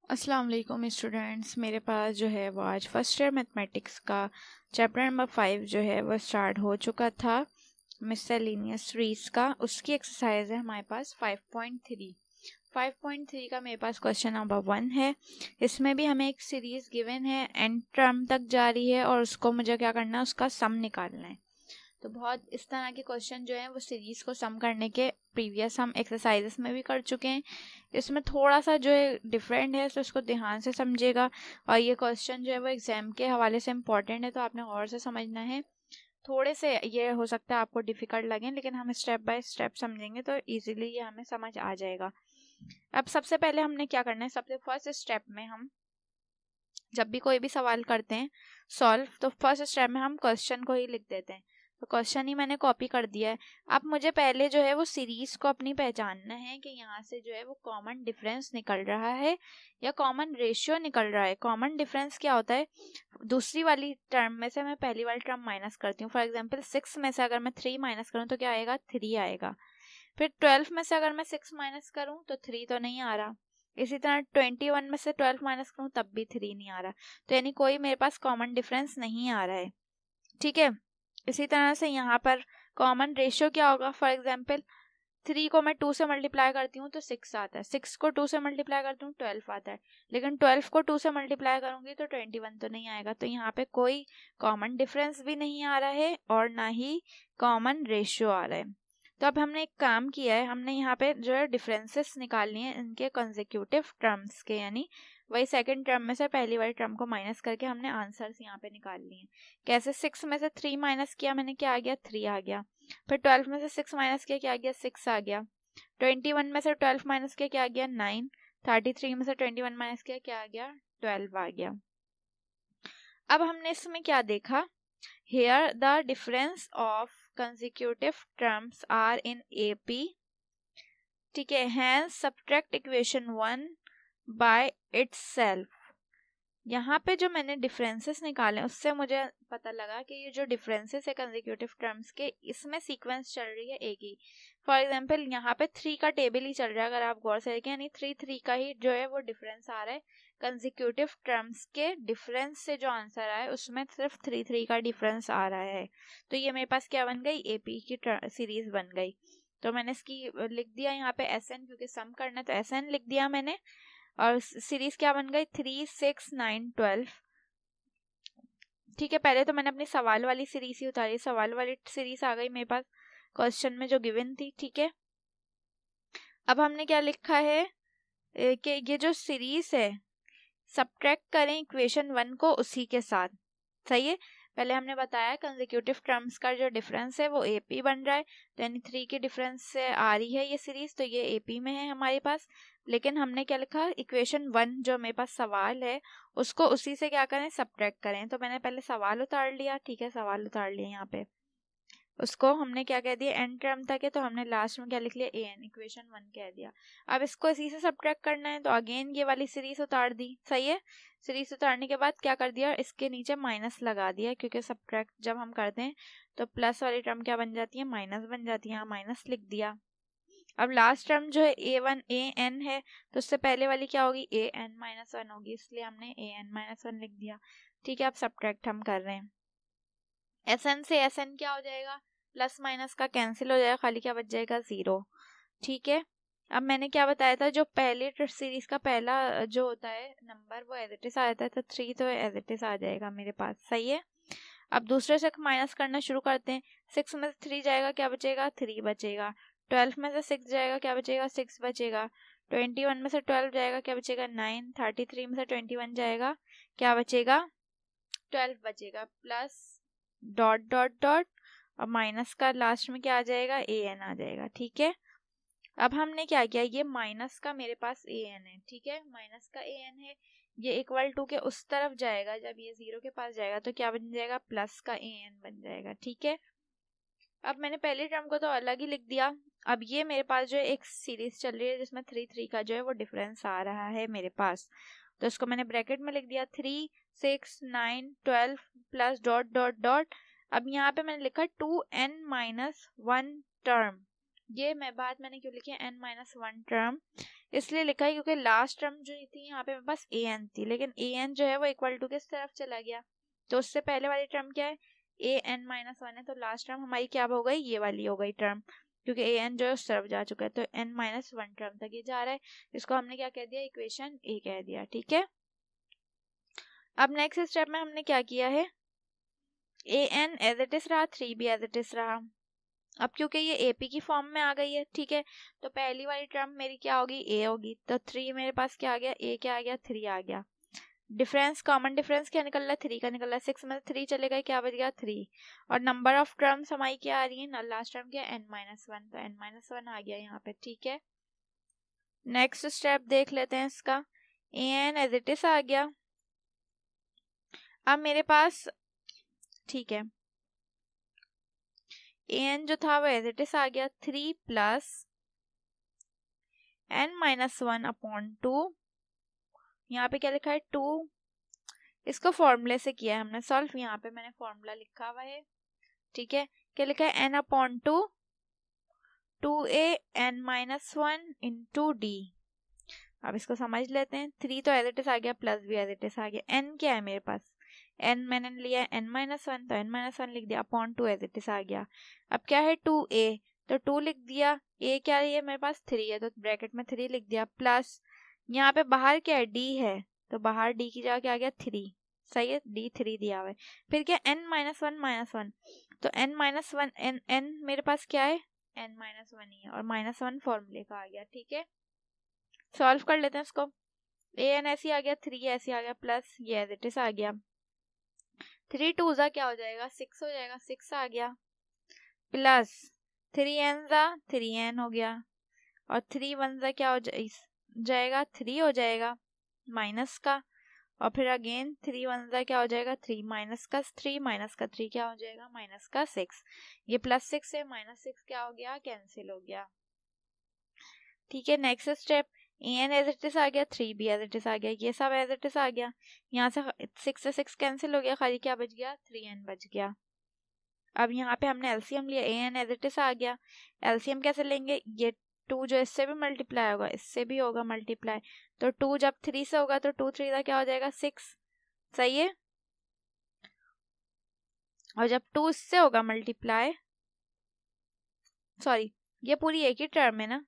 अस्सलाम वालेकुम स्टूडेंट्स। मेरे पास जो है वो आज फर्स्ट ईयर मैथमेटिक्स का चैप्टर नंबर 5 जो है वो स्टार्ट हो चुका था, मिससेलेनियस सीरीज का। उसकी एक्सरसाइज है हमारे पास 5.3। 5.3 का मेरे पास क्वेश्चन नंबर 1 है। इसमें भी हमें एक सीरीज गिवन है, एन टर्म तक जा रही है और उसको मुझे क्या करना है, उसका सम निकालना है। तो बहुत इस तरह के क्वेश्चन जो है वो सीरीज को सम करने के प्रीवियस हम एक्सरसाइजेस में भी कर चुके हैं। इसमें थोड़ा सा जो है डिफरेंट है, तो इसको ध्यान से समझिएगा। और ये क्वेश्चन जो है वो एग्जाम के हवाले से इम्पोर्टेंट है, तो आपने और से समझना है। थोड़े से ये हो सकता है आपको डिफिकल्ट लगे, लेकिन हम स्टेप बाय स्टेप समझेंगे तो इजीली ये हमें समझ आ जाएगा। अब सबसे पहले हमने क्या करना है, सबसे फर्स्ट स्टेप में हम जब भी कोई भी सवाल करते हैं सॉल्व, तो फर्स्ट स्टेप में हम क्वेश्चन को ही लिख देते हैं। तो क्वेश्चन ही मैंने कॉपी कर दिया है। अब मुझे पहले जो है वो सीरीज को अपनी पहचानना है कि यहाँ से जो है वो कॉमन डिफरेंस निकल रहा है या कॉमन रेशियो निकल रहा है। कॉमन डिफरेंस क्या होता है, दूसरी वाली टर्म में से मैं पहली वाली टर्म माइनस करती हूँ। फॉर एग्जाम्पल 6 में से अगर मैं 3 माइनस करूँ तो क्या आएगा, 3 आएगा। फिर 12 में से अगर मैं 6 माइनस करूँ तो 3 तो नहीं आ रहा। इसी तरह 21 में से 12 माइनस करूँ तब भी 3 नहीं आ रहा। तो यानी कोई मेरे पास कॉमन डिफरेंस नहीं आ रहा है, ठीक है। इसी तरह से यहाँ पर कॉमन रेशियो क्या होगा, फॉर एग्जाम्पल 3 को मैं 2 से मल्टीप्लाई करती हूँ तो 6 आता है, 6 को 2 से मल्टीप्लाई करती हूँ 12 आता है, लेकिन 12 को 2 से मल्टीप्लाई करूंगी तो 21 तो नहीं आएगा। तो यहाँ पे कोई कॉमन डिफरेंस भी नहीं आ रहा है और ना ही कॉमन रेशियो आ रहा है। तो अब हमने एक काम किया है, हमने यहाँ पे जो है डिफरेंसेस निकालनी है इनके कंसेक्यूटिव टर्म्स के, यानी वही सेकंड टर्म में से पहली वाली टर्म को माइनस करके हमने आंसर्स यहाँ पे निकाल लिए हैं। कैसे, 6 में से 3 माइनस किया मैंने, क्या आ गया, 3 आ गया। फिर 12 में से 6 माइनस किया, क्या आ गया, 6 आ गया। 21 में से 12 माइनस किया, क्या आ गया, 9। 33 में से 21 माइनस किया, क्या आ गया, 12 आ गया। अब हमने इसमें क्या देखा, here the difference of consecutive terms are in AP, ठीक है। hence subtract equation 1 by itself। यहाँ पे जो मैंने डिफरेंसेस निकाले उससे मुझे पता लगा कि ये जो डिफरेंसेस है कंसेक्यूटिव टर्म्स के, इसमें सीक्वेंस चल रही है एक ही। फॉर एग्जांपल यहाँ पे 3 का टेबल ही चल रहा है, अगर आप गौर से देखें, यानी 3 का ही जो है वो डिफरेंस आ रहा है। कंसेक्यूटिव टर्म्स के डिफरेंस से जो आंसर आया है उसमें सिर्फ 3 का डिफरेंस आ रहा है। तो ये मेरे पास क्या बन गई, एपी की सीरीज बन गई। तो मैंने इसकी लिख दिया यहाँ पे SN, क्योंकि सम करना है तो SN लिख दिया मैंने। और सीरीज क्या बन गई, 3, 6, 9, 12, ठीक है। पहले तो मैंने अपनी सवाल वाली सीरीज ही उतारी, सवाल वाली सीरीज आ गई मेरे पास क्वेश्चन में जो गिवन थी, ठीक है। अब हमने क्या लिखा है कि ये जो सीरीज है सब्ट्रैक्ट करें इक्वेशन 1 को उसी के साथ, सही है। पहले हमने बताया कंसेक्यूटिव टर्म्स का जो डिफरेंस है वो एपी बन रहा है, तो यानी 3 के डिफरेंस से आ रही है ये सीरीज, तो ये एपी में है हमारे पास। लेकिन हमने क्या लिखा, इक्वेशन 1 जो मेरे पास सवाल है उसको उसी से क्या करें, सब्ट्रैक्ट करें। तो मैंने पहले सवाल उतार लिया, ठीक है, सवाल उतार लिया यहाँ पे। उसको हमने क्या कह दिया, एन टर्म तक है, तो हमने लास्ट में क्या लिख लिया, ए एन, इक्वेशन 1 कह दिया। अब इसको इसी से सब्ट्रैक्ट करना है, तो अगेन ये वाली सीरीज उतार दी, सही है। सीरीज उतारने के बाद क्या कर दिया, इसके नीचे माइनस लगा दिया, क्योंकि सब्ट्रैक्ट जब हम करते हैं तो प्लस वाली टर्म क्या बन जाती है, माइनस बन जाती है, यहाँ माइनस लिख दिया। अब लास्ट टर्म जो है A1 AN है, तो उससे पहले वाली क्या होगी, AN-1 होगी, इसलिए हमने AN-1 लिख दिया, ठीक है। अब सब्ट्रैक्ट हम कर रहे हैं, SN से SN क्या हो जाएगा, प्लस माइनस का कैंसिल हो जाएगा, खाली क्या बच जाएगा, 0, ठीक है। अब मैंने क्या बताया था, जो पहले सीरीज का पहला जो होता है नंबर वो एज इट इज आ जाता है, तो 3 तो एज इट इज आ जाएगा मेरे पास, सही है। अब दूसरे से माइनस करना शुरू करते हैं। 6 में से 3 जाएगा, क्या बचेगा, 3 बचेगा। 12 में से 6 जाएगा, क्या बचेगा, 6 बचेगा। 21 में से 12 जाएगा, क्या बचेगा, 9। 33 में से 21 जाएगा, क्या बचेगा, 12 बचेगा। प्लस डॉट डॉट डॉट और माइनस का लास्ट में क्या आ जाएगा, AN आ जाएगा, ठीक है। अब हमने क्या किया, ये माइनस का मेरे पास AN है, ठीक है, माइनस का AN है, ये इक्वल टू के उस तरफ जाएगा, जब ये 0 के पास जाएगा तो क्या बन जाएगा, प्लस का AN बन जाएगा, ठीक है। अब मैंने पहले टर्म को तो अलग ही लिख दिया। अब ये मेरे पास जो है एक सीरीज चल रही है जिसमें 3 का जो है वो डिफरेंस आ रहा है मेरे पास, तो इसको मैंने ब्रैकेट में लिख दिया, 3, 6, 9, 12 प्लस डॉट डॉट डॉट। अब यहाँ पे मैंने लिखा 2n-1 टर्म, ये मैं बात मैंने क्यों लिखी है, n-1 टर्म, इसलिए लिखा है क्योंकि लास्ट टर्म जो थी यहाँ पे मेरे पास ए एन थी, लेकिन ए एन जो है वो इक्वल टू किस तरफ चला गया, तो उससे पहले वाली टर्म क्या है, ए एन माइनस वन है, तो लास्ट टर्म हमारी क्या हो गई, ये वाली हो गई टर्म, क्योंकि ए एन जो है उस तरफ जा चुका है, तो एन माइनस वन टर्म तक ये जा रहा है। इसको हमने क्या कह दिया, इक्वेशन ए कह दिया। ठीक है, अब नेक्स्ट स्टेप में हमने क्या किया है, ए एन एज इट इज रहा, 3 भी एज इट इज रहा। अब क्योंकि ये एपी की फॉर्म में आ गई है, ठीक है, तो पहली वाली टर्म मेरी क्या होगी, ए होगी, तो 3 मेरे पास क्या आ गया, ए क्या आ गया, 3 आ गया। डिफरेंस, कॉमन डिफरेंस क्या निकल रहा है, 3 का निकल रहा है, 6 में 3 चले गए, क्या बच गया 3। और नंबर ऑफ टर्म्स हमारी क्या आ रही है, लास्ट टर्म क्या, n माइनस वन, तो n माइनस वन आ गया यहाँ पे। ठीक है, नेक्स्ट स्टेप देख लेते हैं इसका, ए एन एज इट इज आ गया। अब मेरे पास, ठीक है, ए एन जो था वो एज इट इज आ गया, 3 plus n minus one upon 2, यहाँ पे क्या लिखा है 2, इसको फॉर्मूले से किया है हमने सॉल्व, यहाँ पे मैंने फॉर्मूला लिखा हुआ है। ठीक है, क्या लिखा है, n upon 2, 2a n minus one into D. अब इसको समझ लेते हैं, 3 तो एज इट इज आ गया, प्लस भी एज इट इज आ गया, n क्या है मेरे पास, n मैंने लिया है n माइनस वन, तो n माइनस वन लिख दिया, अपॉन 2 एज इट इज आ गया। अब क्या है 2a, तो 2 लिख दिया, a क्या है मेरे पास 3 है, तो ब्रैकेट में 3 लिख दिया, प्लस यहाँ पे बाहर क्या है, d है, तो बाहर d की जगह क्या आ गया 3, सही है, d 3 दिया हुआ है। फिर क्या n माइनस वन, तो n माइनस वन, n मेरे पास क्या है, n माइनस वन ही है, और माइनस वन फॉर्मूले का आ गया। ठीक है, सॉल्व कर लेते हैं इसको, ए एन ऐसे आ गया, 3 ऐसे आ गया, प्लस ये एज इट इज आ गया, 3 टू जा क्या हो जाएगा, 6 हो जाएगा, 6 आ गया, प्लस 3 एन जा 3 एन हो गया, और 3 वन जा क्या हो जाएगा 3 हो जाएगा माइनस का, और फिर अगेन 3 वन जा क्या हो जाएगा 3, माइनस का 3, माइनस का 3 क्या हो जाएगा, माइनस का 6, ये प्लस 6 है, माइनस 6 क्या हो गया, कैंसिल हो गया। ठीक है, next step, a n as it is आ गया, 3 भी एज इट इज आ गया, ये सब एज इट इज आ गया, यहाँ से 6 से 6 कैंसिल हो गया, खाली क्या बच गया, 3n बच गया। अब यहाँ पे हमने एलसीएम लिया, ए एन एज इट इज आ गया, एलसीएम कैसे लेंगे, ये 2 जो इससे भी मल्टीप्लाई होगा, इससे भी होगा मल्टीप्लाई, तो 2 जब 3 से होगा तो 2 3 का क्या हो जाएगा 6, सही है, और जब 2 इससे होगा मल्टीप्लाई, सॉरी ये पूरी एक ही टर्म है ना,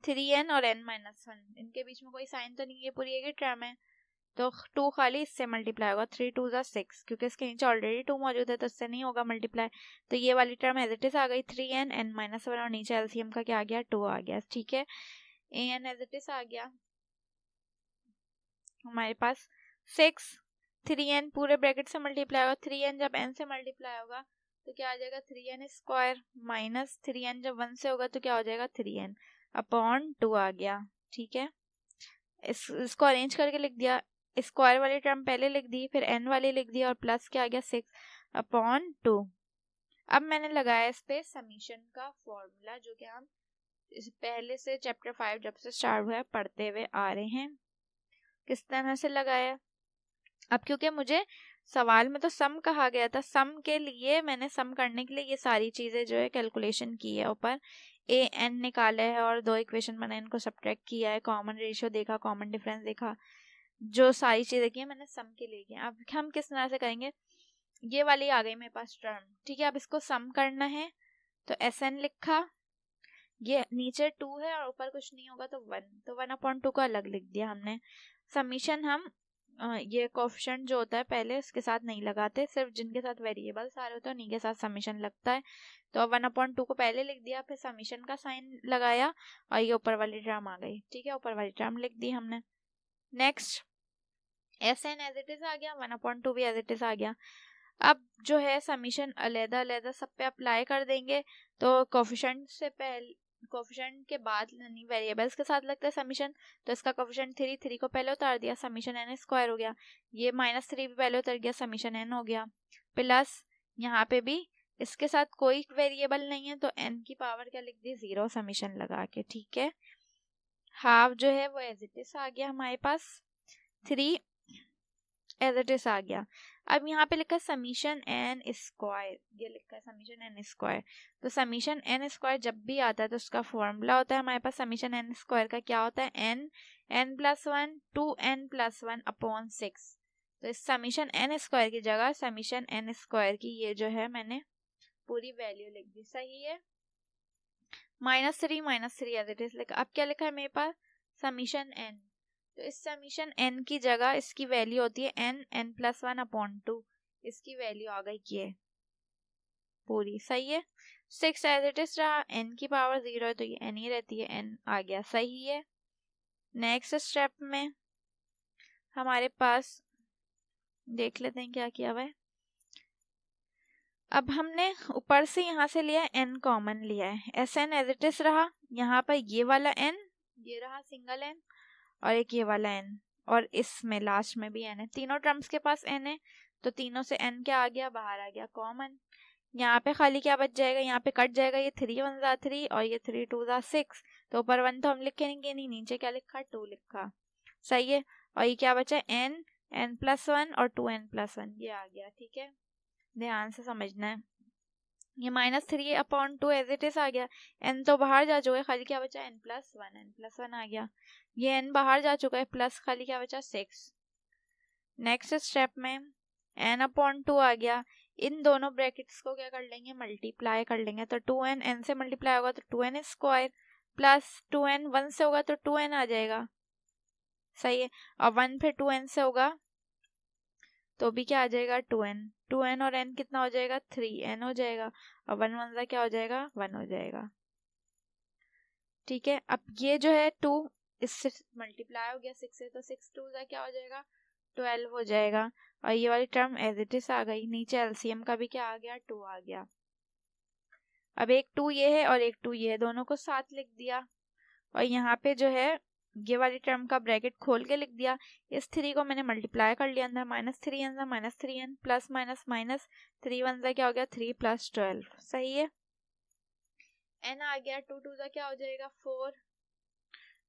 3n और n माइनस वन, इनके बीच में कोई साइन तो नहीं है, पूरी एक ही टर्म है, तो 2 खाली इससे मल्टीप्लाई होगा, 3 2 जा 6, क्योंकि इसके नीचे ऑलरेडी 2 मौजूद है तो इससे नहीं होगा मल्टीप्लाई, तो ये वाली टर्म एज इट इज आ गई, 3n n माइनस वन, और नीचे एलसीएम का क्या आ गया 2 आ गया। ठीक है, ए एन एज इट इज आ गया हमारे पास 6, 3n पूरे ब्रैकेट से मल्टीप्लाई होगा, 3n जब n से मल्टीप्लाई होगा तो क्या आ जाएगा 3n स्क्वायर, माइनस 3n जब 1 से होगा तो क्या हो जाएगा 3n अपॉन 2 आ गया। ठीक है, इसको अरेंज करके लिख दिया, स्क्वायर वाली टर्म पहले लिख दी, फिर n वाली लिख दी, और प्लस क्या आ गया 6 अपॉन 2। अब मैंने लगाया इस पे समीशन का फॉर्मूला, जो कि हम इस पहले से चैप्टर 5 जब से स्टार्ट हुआ है पढ़ते हुए आ रहे हैं। किस तरह से लगाया, अब क्योंकि मुझे सवाल में तो सम कहा गया था, सम के लिए मैंने सम करने के लिए ये सारी चीज़ें जो है कैलकुलेशन की है, ऊपर ए एन निकाले है और 2 इक्वेशन मैंने इनको सब्ट्रैक्ट किया है, कॉमन रेशियो देखा, कॉमन डिफरेंस देखा, जो सारी चीज़ें की है मैंने सम के लिए किया। अब हम किस तरह से करेंगे, ये वाली आ गई मेरे पास टर्म, ठीक है, अब इसको सम करना है, तो एस एन लिखा, ये नीचे 2 है और ऊपर कुछ नहीं होगा तो 1, तो 1/2 को अलग लिख दिया हमने। समीशन हम ये कोएफिशिएंट जो होता है पहले उसके साथ नहीं लगाते, सिर्फ जिनके साथ वेरिएबल्स आ रहे होते हैं उन्हीं के साथ समीशन लगता है, तो 1/2 को पहले लिख दिया, फिर समीशन का साइन लगाया, और ये ऊपर वाली टर्म आ गई। ठीक है, ऊपर वाली टर्म लिख दी हमने। Next s N as it is आ गया, 1/2 भी एज इट इज आ गया। अब जो है समीशन अलग अलग सब पे अप्लाई कर देंगे, तो कोएफिशिएंट से पहले, कोएफिशिएंट के बाद यानी वेरिएबल्स के साथ लगता है समीशन, तो इसका कोएफिशिएंट 3 को पहले उतार दिया, समीशन n स्क्वायर हो गया, ये -3 भी पहले उतर गया, समीशन n हो गया, प्लस यहाँ पे भी इसके साथ कोई वेरिएबल नहीं है तो n की पावर क्या लिख दी 0 समीशन लगा के। ठीक है, हाफ जो है वो एज इट इज आ गया हमारे पास, 3 एज इट इज आ गया। अब यहाँ पे लिखा है समीशन एन स्क्वायर, ये लिखा है समीशन एन स्क्वायर। तो समीशन एन स्क्वायर जब भी आता है तो उसका फॉर्मूला होता है हमारे पास समीशन एन स्क्वायर का, क्या होता है N N plus one two N plus one upon 6। तो इस समीशन एन स्क्वायर की जगह समीशन एन स्क्वायर की ये जो है मैंने पूरी वैल्यू लिख दी, सही है। -3 एज इट इज लिखा। अब क्या लिखा है मेरे पास समीशन एन, तो इस समीशन एन की जगह इसकी वैल्यू होती है N N plus one upon 2, इसकी वैल्यू आ गई ये पूरी, सही है। 6 एज इट इज रहा, एन की पावर 0 है तो ये एन ही रहती है, एन आ गया, सही है। नेक्स्ट स्टेप में हमारे पास देख लेते हैं क्या किया हुआ है। अब हमने ऊपर से यहाँ से लिया n कॉमन लिया है, S N as it is रहा। यहाँ पर ये वाला n, ये रहा सिंगल n, और एक ये वाला n, और इसमें लास्ट में भी n है। तीनों टर्म्स के पास n है तो तीनों से n क्या आ गया, बाहर आ गया कॉमन। यहाँ पे खाली क्या बच जाएगा, यहाँ पे कट जाएगा, ये 3 1 जा 3 और ये 3 2 जा 6। तो ऊपर 1 तो हम लिखेंगे नहीं, नीचे क्या लिखा 2 लिखा, सही है। और ये क्या बचा n n प्लस 1 और 2n प्लस 1, ये आ गया, ठीक है। ध्यान से समझना है। ये -3 अपॉन 2 एज इट इज आ गया, n तो बाहर जा चुका है, खाली क्या बचा n प्लस 1 आ गया। ये n बाहर जा चुका है, प्लस खाली क्या बचा 6। नेक्स्ट स्टेप में n अपॉन 2 आ गया, इन दोनों ब्रैकेट्स को क्या कर लेंगे, मल्टीप्लाई कर लेंगे। तो 2n n से मल्टीप्लाई होगा तो 2n स्क्वायर, प्लस 2n 1 से होगा तो 2n आ जाएगा, सही है। और 1 फिर 2n से होगा तो भी क्या आ जाएगा 2n, 2n और n कितना हो जाएगा 3n हो जाएगा, और 1 1 का क्या हो जाएगा 1 हो जाएगा, ठीक है। अब ये जो है 2 इससे मल्टीप्लाई हो गया 6 से, तो 6 2 का क्या हो जाएगा 12 हो जाएगा, और ये वाली टर्म एज इट इज आ गई। नीचे एलसीएम का भी क्या आ गया 2 आ गया। अब एक 2 ये है और एक 2 ये है, दोनों को साथ लिख दिया, और यहाँ पे जो है ये वाली टर्म का ब्रैकेट खोल के लिख दिया। इस 3 को मैंने मल्टीप्लाई कर लिया अंदर, -3n -3n plus minus minus 3 1 का क्या हो गया 3 प्लस 12, सही है। n आ गया, 2 2 का क्या हो जाएगा 4,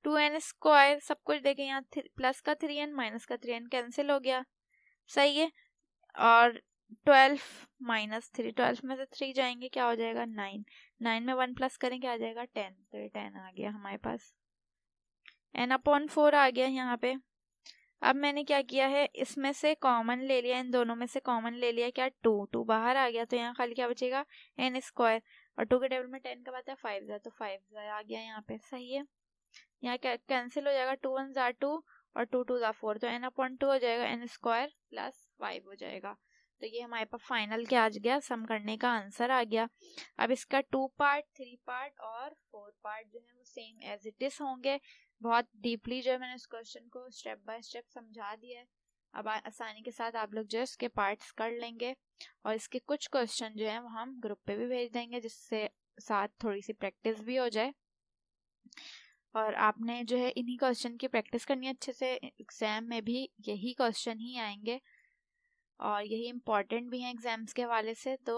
2n स्क्वायर, सब कुछ देखें यहाँ प्लस का 3n माइनस का 3n कैंसिल हो गया, सही है। और 12 -3, 12 में से 3 जाएंगे क्या हो जाएगा 9, 9 में 1 प्लस करें क्या आ जाएगा 10, तो ये 10 आ गया हमारे पास। n अपॉन 4 आ गया यहाँ पे। अब मैंने क्या किया है, इसमें से कॉमन ले लिया, इन दोनों में से कॉमन ले लिया, क्या 2 2 बाहर आ गया, तो यहाँ खाली क्या बचेगा n स्क्वायर, और 2 के टेबल में 10 का बात है 5 है तो 5 आ गया यहाँ पे, सही है। यहाँ कैंसिल हो जाएगा, 2 1 जा 2 और 2 2 जा 4, तो n अपॉन 2 हो जाएगा n स्क्वायर प्लस 5 हो जाएगा। तो ये हमारे पास फाइनल क्या आ गया, सम करने का आंसर आ गया। अब इसका 2 पार्ट 3 पार्ट और 4 पार्ट जो है वो सेम एज इट इज होंगे। बहुत डीपली जो है मैंने इस क्वेश्चन को स्टेप बाय स्टेप समझा दिया है। अब आसानी के साथ आप लोग जो है इसके पार्ट्स कर लेंगे, और इसके कुछ क्वेश्चन जो है वो हम ग्रुप पे भी भेज देंगे, जिससे साथ थोड़ी सी प्रैक्टिस भी हो जाए। और आपने जो है इन्हीं क्वेश्चन की प्रैक्टिस करनी है अच्छे से, एग्जाम में भी यही क्वेश्चन ही आएंगे और यही इम्पोर्टेंट भी हैं एग्जाम्स के हवाले से। तो